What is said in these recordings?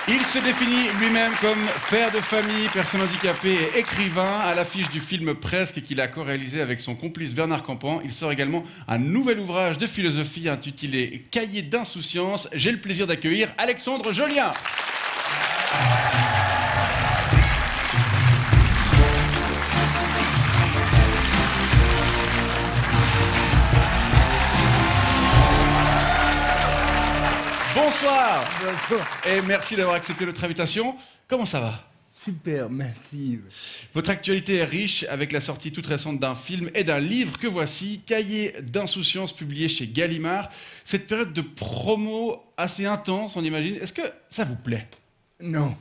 Il se définit lui-même comme père de famille, personne handicapée et écrivain. À l'affiche du film Presque qu'il a co-réalisé avec son complice Bernard Campan, il sort également un nouvel ouvrage de philosophie intitulé Cahiers d'insouciance. J'ai le plaisir d'accueillir Alexandre Jolien. Bonsoir. Bonsoir. Et merci d'avoir accepté notre invitation. Comment ça va ? Super, merci. Votre actualité est riche avec la sortie toute récente d'un film et d'un livre que voici, Cahiers d'insouciance, publié chez Gallimard. Cette période de promo assez intense, on imagine. Est-ce que ça vous plaît ? Non.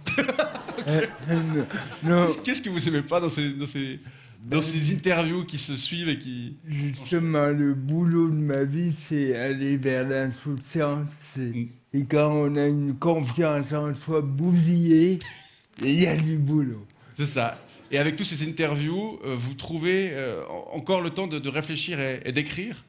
Non. Qu'est-ce que vous aimez pas dans ces interviews qui se suivent et qui... Justement, le boulot de ma vie, c'est aller vers l'insouciance. Et quand on a une confiance en soi bousillée, il y a du boulot. C'est ça. Et avec toutes ces interviews, vous trouvez encore le temps de réfléchir et d'écrire ?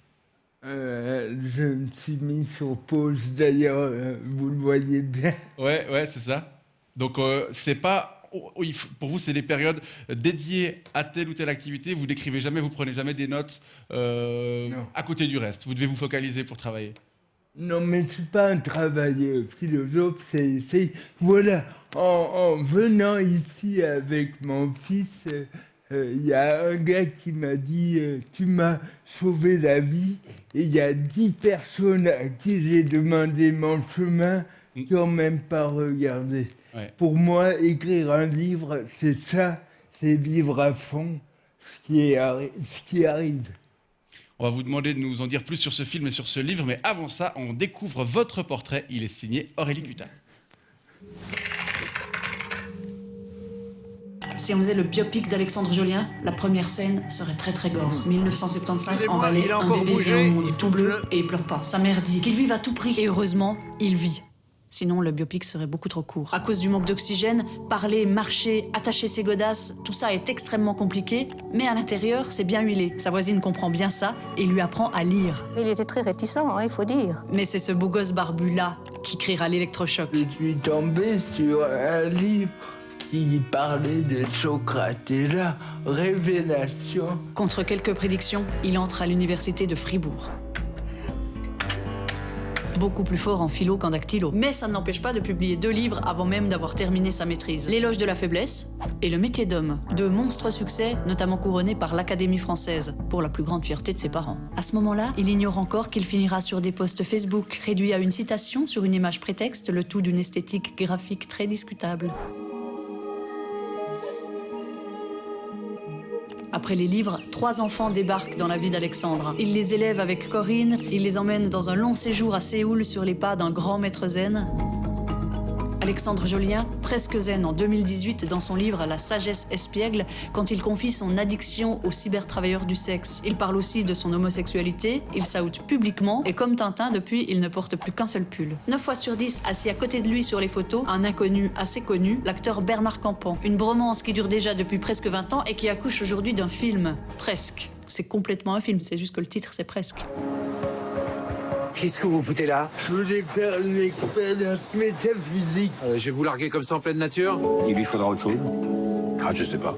Je me suis mis sur pause, d'ailleurs, vous le voyez bien. Ouais, c'est ça. Donc, c'est pas... Pour vous, c'est les périodes dédiées à telle ou telle activité. Vous n'écrivez jamais, vous prenez jamais des notes à côté du reste. Vous devez vous focaliser pour travailler. Non, mais c'est pas un travail philosophe, c'est voilà, en venant ici avec mon fils, il y a un gars qui m'a dit tu m'as sauvé la vie, et il y a 10 personnes à qui j'ai demandé mon chemin qui n'ont même pas regardé. Ouais. Pour moi, écrire un livre, c'est ça, c'est vivre à fond ce qui arrive. On va vous demander de nous en dire plus sur ce film et sur ce livre, mais avant ça, on découvre votre portrait. Il est signé Aurélie Cutin. Si on faisait le biopic d'Alexandre Jolien, la première scène serait très très gore. 1975, en Valais, un bébé vient au monde tout bleu et il pleure pas. Sa mère dit qu'il vive à tout prix. Et heureusement, il vit. Sinon, le biopic serait beaucoup trop court. À cause du manque d'oxygène, parler, marcher, attacher ses godasses, tout ça est extrêmement compliqué, mais à l'intérieur, c'est bien huilé. Sa voisine comprend bien ça et lui apprend à lire. Il était très réticent, hein, il faut dire. Mais c'est ce beau gosse barbu-là qui créera l'électrochoc. Je suis tombé sur un livre qui parlait de Socrate. Et là, révélation. Contre quelques prédictions, il entre à l'université de Fribourg. Beaucoup plus fort en philo qu'en dactylo. Mais ça ne l'empêche pas de publier 2 livres avant même d'avoir terminé sa maîtrise. L'éloge de la faiblesse et Le métier d'homme. De monstres succès, notamment couronnés par l'Académie française, pour la plus grande fierté de ses parents. À ce moment-là, il ignore encore qu'il finira sur des posts Facebook, réduits à une citation sur une image prétexte, le tout d'une esthétique graphique très discutable. Après les livres, 3 enfants débarquent dans la vie d'Alexandre. Il les élève avec Corinne, il les emmène dans un long séjour à Séoul sur les pas d'un grand maître zen. Alexandre Jolien, presque zen en 2018 dans son livre La sagesse espiègle, quand il confie son addiction aux cybertravailleurs du sexe. Il parle aussi de son homosexualité, il s'oute publiquement et comme Tintin, depuis, il ne porte plus qu'un seul pull. 9 fois sur 10, assis à côté de lui sur les photos, un inconnu assez connu, l'acteur Bernard Campan. Une bromance qui dure déjà depuis presque 20 ans et qui accouche aujourd'hui d'un film. Presque. C'est complètement un film, c'est juste que le titre, c'est Presque. Qu'est-ce que vous foutez là? Je voulais faire une expérience métaphysique. Je vais vous larguer comme ça en pleine nature? Il lui faudra autre chose? Ah, je sais pas.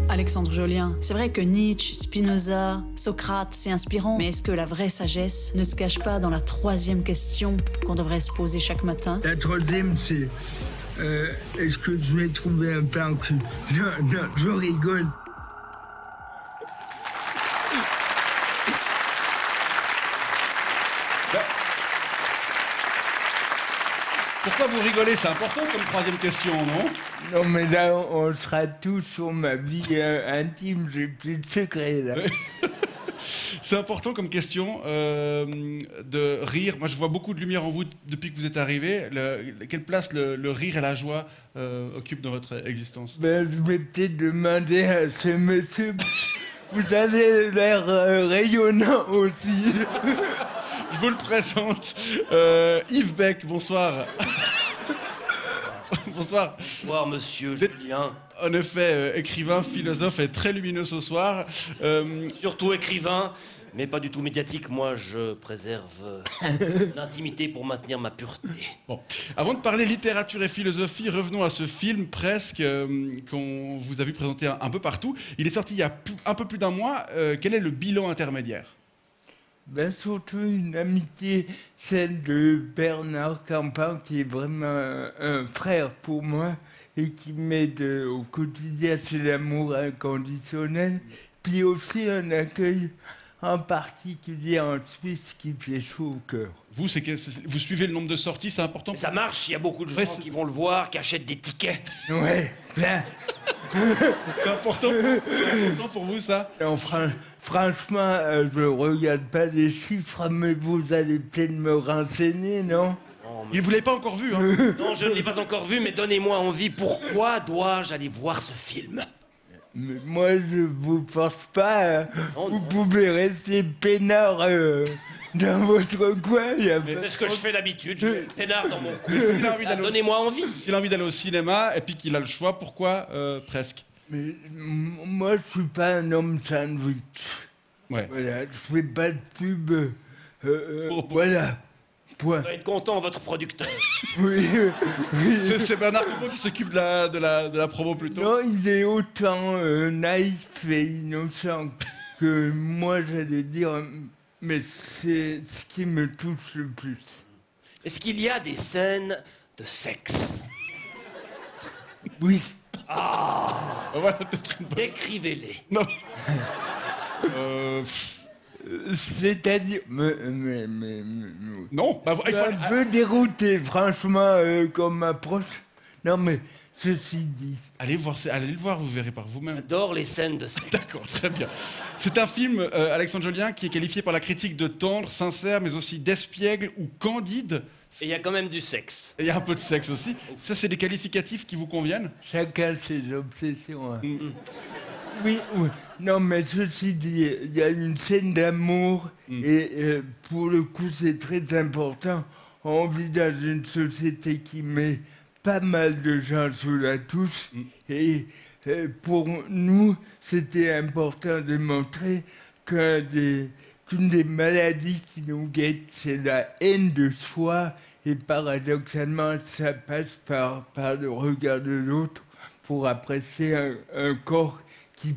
Alexandre Jolien, c'est vrai que Nietzsche, Spinoza, Socrate, c'est inspirant, mais est-ce que la vraie sagesse ne se cache pas dans la 3e question qu'on devrait se poser chaque matin? La 3e, c'est est-ce que je vais trouver un plan cul? Non, je rigole. Pourquoi vous rigolez ? C'est important comme 3e question, non ? Non, mais là, on sera tous sur ma vie intime, j'ai plus de secret, là. C'est important comme question de rire. Moi, je vois beaucoup de lumière en vous depuis que vous êtes arrivé. Quelle place le rire et la joie occupent dans votre existence ? Ben, je vais peut-être demander à ce monsieur. Vous avez l'air rayonnant aussi. Je vous le présente. Yves Beck, bonsoir. Bonsoir. Bonsoir, monsieur Julien. En effet, écrivain, philosophe et très lumineux ce soir. Surtout écrivain. Mais pas du tout médiatique, moi je préserve l'intimité pour maintenir ma pureté. Bon. Avant de parler littérature et philosophie, revenons à ce film presque qu'on vous a vu présenter un peu partout. Il est sorti il y a un peu plus d'un mois. Quel est le bilan intermédiaire? Ben, surtout une amitié, celle de Bernard Campan, qui est vraiment un frère pour moi et qui m'aide au quotidien, c'est l'amour inconditionnel. Puis aussi un accueil en particulier en Suisse qui fait chaud au cœur. Vous, vous suivez le nombre de sorties, c'est important? Mais ça marche, il y a beaucoup de Ouais, gens c'est- qui vont le voir, qui achètent des tickets. Ouais, plein. C'est important pour vous, ça? Non, franchement, je regarde pas les chiffres, mais vous allez peut-être me renseigner, non? Non, Et vous l'avez pas encore vu, hein? non, je ne l'ai pas encore vu, mais donnez-moi envie. Pourquoi dois-je aller voir ce film? Mais moi, je vous force pas. Non, Vous non. pouvez rester peinard dans votre coin. C'est ce que je fais d'habitude, je mets le peinard dans mon cou. S'il a envie d'aller au- Donnez-moi envie. S'il a envie d'aller au cinéma et puis qu'il a le choix, pourquoi presque? Mais moi, je suis pas un homme sandwich. Ouais. Voilà, je fais pas de pub. Pour- Voilà. Point. Vous doit être content, votre producteur. Oui, oui. C'est Bernard Campan qui s'occupe de la promo plutôt. Non, il est autant naïf et innocent que moi, j'allais dire. Mais c'est ce qui me touche le plus. Est-ce qu'il y a des scènes de sexe? Oui. Voilà, peut-être une bonne- Décrivez-les. Non. C'est-à-dire. Non, bah, il faut... Un peu dérouté, franchement, comme approche. Non, mais ceci dit. Allez le voir, vous verrez par vous-même. J'adore les scènes de sexe. D'accord, très bien. C'est un film, Alexandre Jolien, qui est qualifié par la critique de tendre, sincère, mais aussi d'espiègle ou candide. Et il y a quand même du sexe. Et il y a un peu de sexe aussi. Ça, c'est des qualificatifs qui vous conviennent? Chacun ses obsessions. Hein. Oui, oui. Non, mais ceci dit, il y a une scène d'amour et pour le coup, c'est très important. On vit dans une société qui met pas mal de gens sous la touche et pour nous, c'était important de montrer qu'une des maladies qui nous guette, c'est la haine de soi et paradoxalement, ça passe par le regard de l'autre pour apprécier un corps qui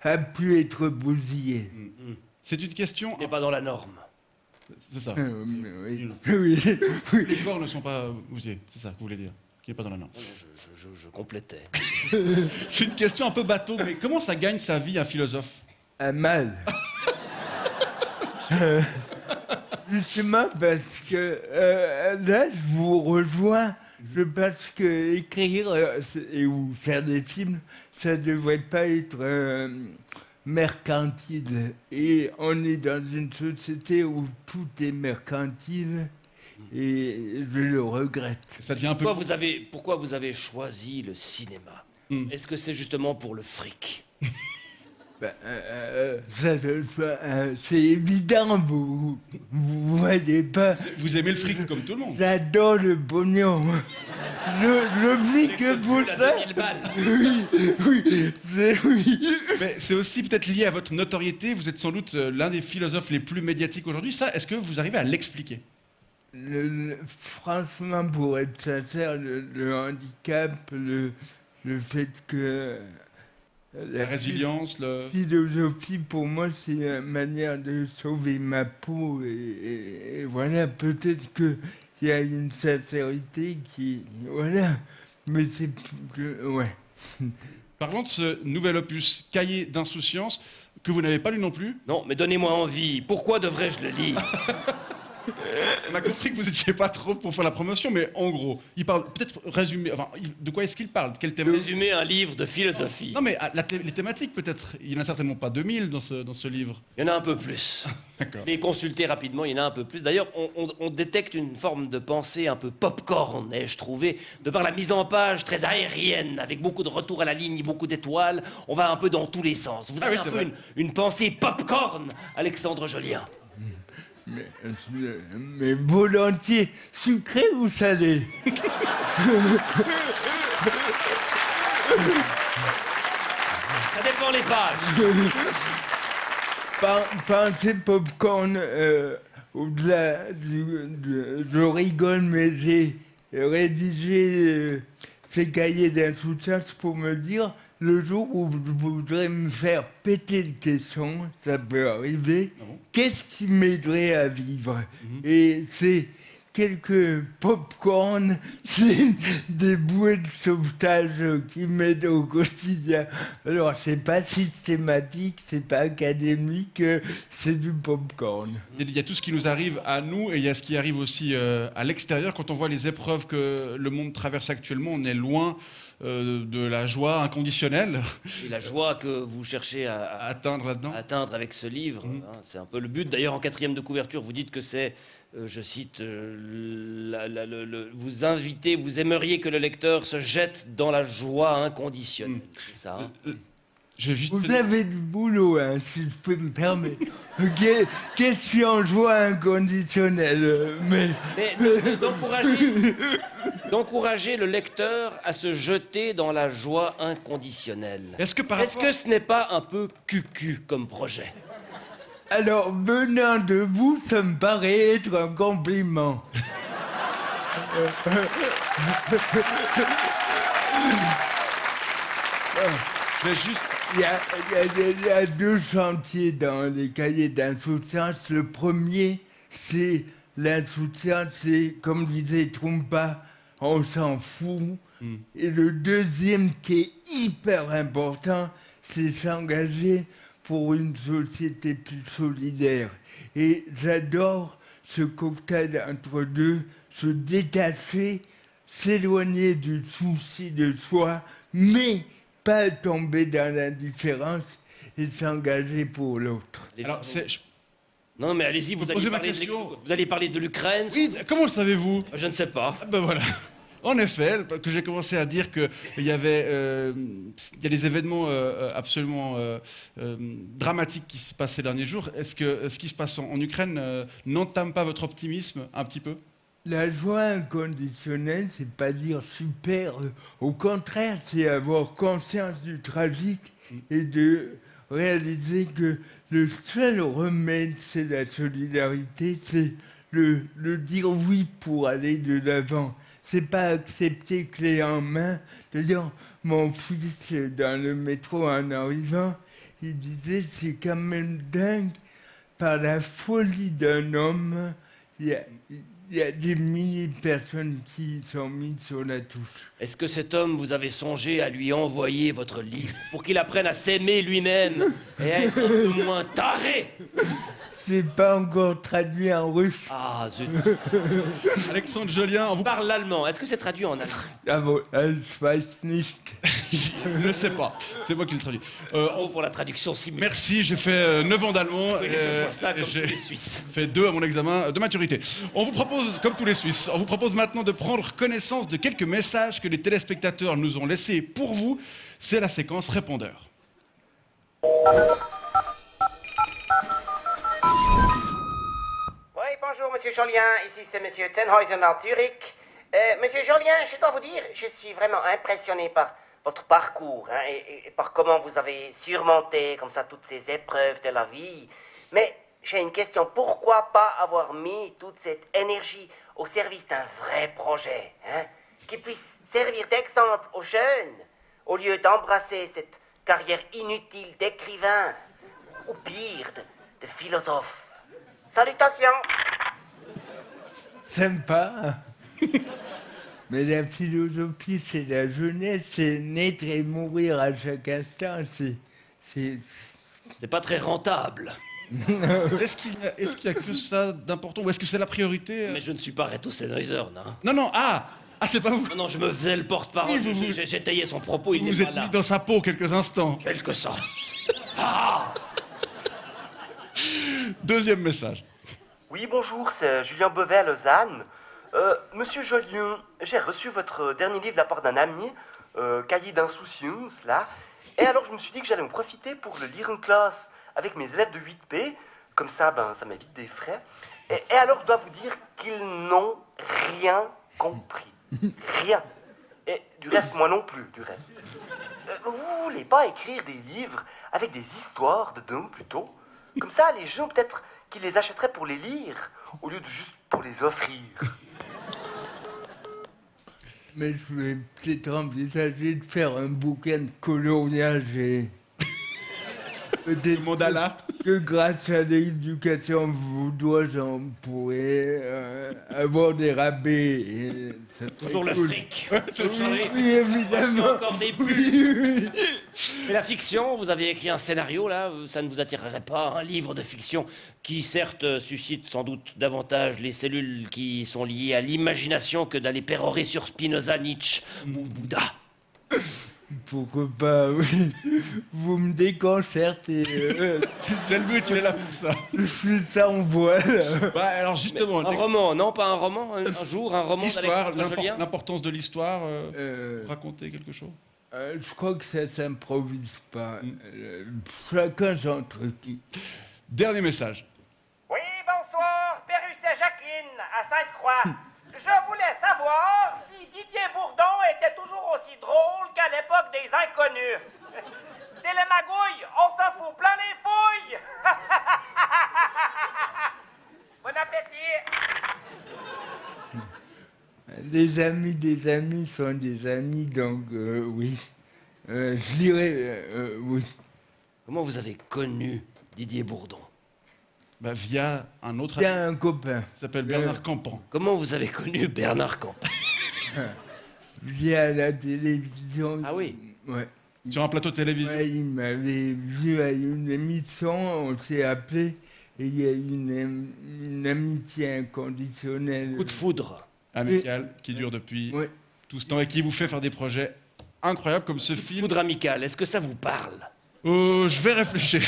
a pu être bousillé. C'est une question... On n'est pas dans la norme. C'est ça. Oui, oui, oui. Les corps ne sont pas bousillés, c'est ça que vous voulez dire. Qui n'est pas dans la norme. Non, je complétais. C'est une question un peu bateau, mais comment ça gagne sa vie un philosophe? Un mal. Justement parce que là, je vous rejoins. Je pense que écrire ou faire des films, ça ne devrait pas être mercantile. Et on est dans une société où tout est mercantile et je le regrette. Ça devient un peu... Pourquoi vous avez choisi le cinéma? Est-ce que c'est justement pour le fric? Ben, c'est évident, vous voyez pas. Vous aimez le fric comme tout le monde. J'adore le pognon. Je vis que pour Plus la ça. 2000 balles. Oui. Mais c'est aussi peut-être lié à votre notoriété. Vous êtes sans doute l'un des philosophes les plus médiatiques aujourd'hui. Ça, est-ce que vous arrivez à l'expliquer? Franchement, pour être sincère, le handicap, le fait que La résilience, le... philosophie, pour moi, c'est une manière de sauver ma peau. Et voilà, peut-être qu'il y a une sincérité qui... Voilà. Mais c'est... Ouais. Parlons de ce nouvel opus, Cahier d'insouciance, que vous n'avez pas lu non plus. Non, mais donnez-moi envie. Pourquoi devrais-je le lire? On a compris que vous n'étiez pas trop pour faire la promotion, mais en gros, il parle, peut-être résumé, enfin, de quoi est-ce qu'il parle? Quel thème? Résumer un livre de philosophie. Non, mais les thématiques, peut-être. Il n'y en a certainement pas 2000 dans ce livre. Il y en a un peu plus. D'accord. Je l'ai consulté rapidement, il y en a un peu plus. D'ailleurs, on détecte une forme de pensée un peu pop-corn, ai-je trouvé, de par la mise en page très aérienne, avec beaucoup de retours à la ligne, beaucoup d'étoiles. On va un peu dans tous les sens. Vous Ah avez oui, un c'est peu vrai. une pensée pop-corn, Alexandre Jolien. Mais volontiers, sucré ou salé? Ça dépend les pages. Pensez popcorn, au-delà je rigole, mais j'ai rédigé ces cahiers d'insouciance pour me dire, le jour où je voudrais me faire péter le caisson, ça peut arriver, Ah bon qu'est-ce qui m'aiderait à vivre? Et c'est quelques pop-corn, c'est des bouées de sauvetage qui m'aident au quotidien. Alors, c'est pas systématique, c'est pas académique, c'est du pop-corn. Il y a tout ce qui nous arrive à nous et il y a ce qui arrive aussi à l'extérieur. Quand on voit les épreuves que le monde traverse actuellement, on est loin de la joie inconditionnelle Et la joie que vous cherchez à atteindre là-dedans. à atteindre avec ce livre, hein, c'est un peu le but. D'ailleurs, en 4e de couverture, vous dites que c'est, je cite, vous invitez, vous aimeriez que le lecteur se jette dans la joie inconditionnelle. C'est ça, hein. Je vais juste Vous avez du boulot, hein, si je peux me permettre. Question joie inconditionnelle, mais Mais d'encourager le lecteur à se jeter dans la joie inconditionnelle. Est-ce que par Est-ce rapport... que ce n'est pas un peu cucu comme projet? alors venant de vous, ça me paraît être un compliment. Je vais juste... Il y a deux chantiers dans les cahiers d'insouciance. Le premier, c'est l'insouciance, c'est, comme disait Trumpa, on s'en fout. Et le deuxième, qui est hyper important, c'est s'engager pour une société plus solidaire. Et j'adore ce cocktail entre deux, se détacher, s'éloigner du souci de soi, mais pas tomber dans l'indifférence et s'engager pour l'autre. Alors, c'est... Non, mais allez-y, Vous vous posez allez ma parler question. vous allez parler de l'Ukraine. Oui, comment le savez-vous? Je ne sais pas. Ah ben voilà. En effet, que j'ai commencé à dire qu'il y avait il y a des événements absolument dramatiques qui se passent ces derniers jours. Est-ce que ce qui se passe en Ukraine n'entame pas votre optimisme un petit peu? La joie inconditionnelle, c'est pas dire super. Au contraire, c'est avoir conscience du tragique et de réaliser que le seul remède, c'est la solidarité, c'est le dire oui pour aller de l'avant. C'est pas accepter clé en main, de dire mon fils dans le métro en arrivant, il disait c'est quand même dingue par la folie d'un homme. Il y a des milliers de personnes qui sont mises sur la touche. Est-ce que cet homme, vous avez songé à lui envoyer votre livre pour qu'il apprenne à s'aimer lui-même et à être un peu moins taré? C'est pas encore traduit en russe. Ah, zut. Alexandre Jolien, on vous... Parle l'allemand. Est-ce que c'est traduit en allemand? Ah bon, je weiß nicht. Je ne sais pas, c'est moi qui le traduis. Bravo pour la traduction simultanée. Merci, j'ai fait 9 ans d'allemand Oui, je vois ça et comme tous j'ai les Suisses. fait 2 à mon examen de maturité. On vous propose, comme tous les Suisses, on vous propose maintenant de prendre connaissance de quelques messages que les téléspectateurs nous ont laissés pour vous. C'est la séquence répondeur. Oui, bonjour, Monsieur Jolien. Ici, c'est Monsieur Tenhuysen à Zurich. Monsieur Jolien, je dois vous dire, je suis vraiment impressionné par votre parcours hein, et par comment vous avez surmonté comme ça toutes ces épreuves de la vie. Mais j'ai une question. Pourquoi pas avoir mis toute cette énergie au service d'un vrai projet hein, qui puisse servir d'exemple aux jeunes au lieu d'embrasser cette carrière inutile d'écrivain ou pire, de philosophe? Salutations! Sympa. Mais la philosophie, c'est la jeunesse, c'est naître et mourir à chaque instant. C'est pas très rentable. Est-ce qu'il y a que ça d'important ou est-ce que c'est la priorité? Mais je ne suis pas Reto Sennheiser, non. Non, ah, c'est pas vous. Non, je me faisais le porte-parole. Oui, J'étayais son propos, il Vous n'est vous pas êtes là. mis dans sa peau quelques instants. Quelque sorte. Deuxième message. Oui, bonjour, c'est Julien Beauvais à Lausanne. Monsieur Jolien, j'ai reçu votre dernier livre de la part d'un ami, Cahier d'insouciance, là. Et alors, je me suis dit que j'allais en profiter pour le lire en classe avec mes élèves de 8P. Comme ça, ça m'évite des frais. Et alors, je dois vous dire qu'ils n'ont rien compris. Rien. Et du reste, moi non plus, du reste. Vous voulez pas écrire des livres avec des histoires dedans, plutôt? Comme ça, les gens, peut-être qu'ils les achèteraient pour les lire, au lieu de juste pour les offrir. Mais je vais peut-être envisager de faire un bouquin de coloriage et peut-être Mandala. que grâce à l'éducation vaudoise, on pourrait avoir des rabais. Et ça serait Toujours le cool. fric. Oui, oui, Acheter évidemment. encore des pulls. Mais la fiction, vous avez écrit un scénario là, ça ne vous attirerait pas? Un livre de fiction qui certes suscite sans doute davantage les cellules qui sont liées à l'imagination que d'aller pérorer sur Spinoza, Nietzsche ou Bouddha. Pourquoi pas, oui. Vous me déconcertez. C'est le but, il est là pour ça. Je suis sans voix. Bah, alors justement, Un roman, non pas un roman, un jour, un roman l'histoire, d'Alexandre Jolien. l'importance de l'histoire, raconter quelque chose. Je crois que ça s'improvise pas. Chacun son truc. Dernier message. Oui, bonsoir, Pérusset Jacqueline, à Sainte-Croix. Je voulais savoir si Didier Bourdon était toujours aussi drôle qu'à l'époque des Inconnus. Télémagouille, on se fout plein les fouilles. Bon appétit. Des amis sont des amis, donc oui. Je dirais oui. Comment vous avez connu Didier Bourdon? Bah, via un autre Il y ami a un copain. qui s'appelle Bernard Campan. Comment vous avez connu Bernard Campan? Via la télévision. Ah oui. Ouais. Sur un plateau de télévision. Ouais, il m'avait vu à une émission, on s'est appelé et il y a eu une amitié inconditionnelle. Coup de foudre. Amical, qui dure depuis Ouais. tout ce temps et qui vous fait faire des projets incroyables comme ce Coup de film. foudre amical, est-ce que ça vous parle? Je vais réfléchir.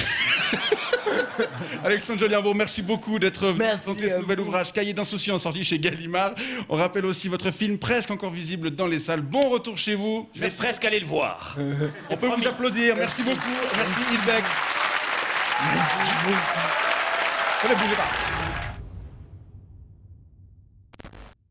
Alexandre Jolien, vous remercie beaucoup d'être venu Merci présenter ce à nouvel vous. ouvrage Cahiers d'insouciance sorti chez Gallimard. On rappelle aussi votre film presque encore visible dans les salles. Bon retour chez vous. Je vais presque aller le voir. On peut vous applaudir. Merci beaucoup. Merci Yves Beck. Ne bougez pas.